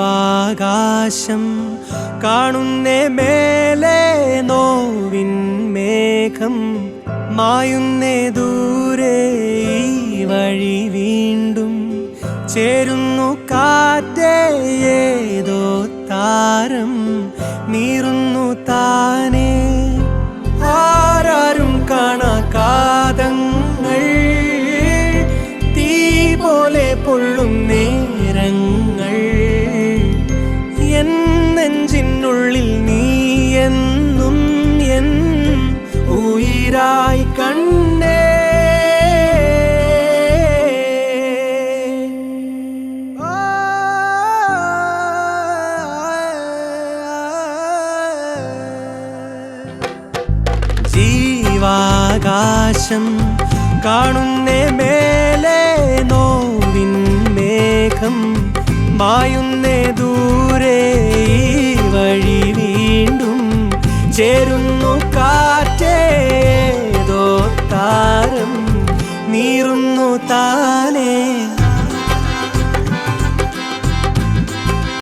ജീവാകാശം കാണുന്നേ മേലെ നോവിൻ മേഘം മായുന്നേ ദൂരെ ഈ വഴി വീണ്ടും ചേരുന്നു കാറ്റേ ഏതോ താരം നീറുന്നു താനേ ആരാരും കാണാ കാതങ്ങൾ തീ പോലെ പൊള്ളും നേരങ്ങൾ എൻ നെഞ്ചിനുള്ളിൽ നീ എന്നും എൻ ഉയിരായി കണ്ണേ ജീവാകാശം കാണുന്നേ മേലെ നോവിൻ മേഘം മായുന്നേ ദൂരെ ഈ വഴി വീണ്ടും ചേരുന്നു കാറ്റേതോ താരം നീറുന്നു താനേ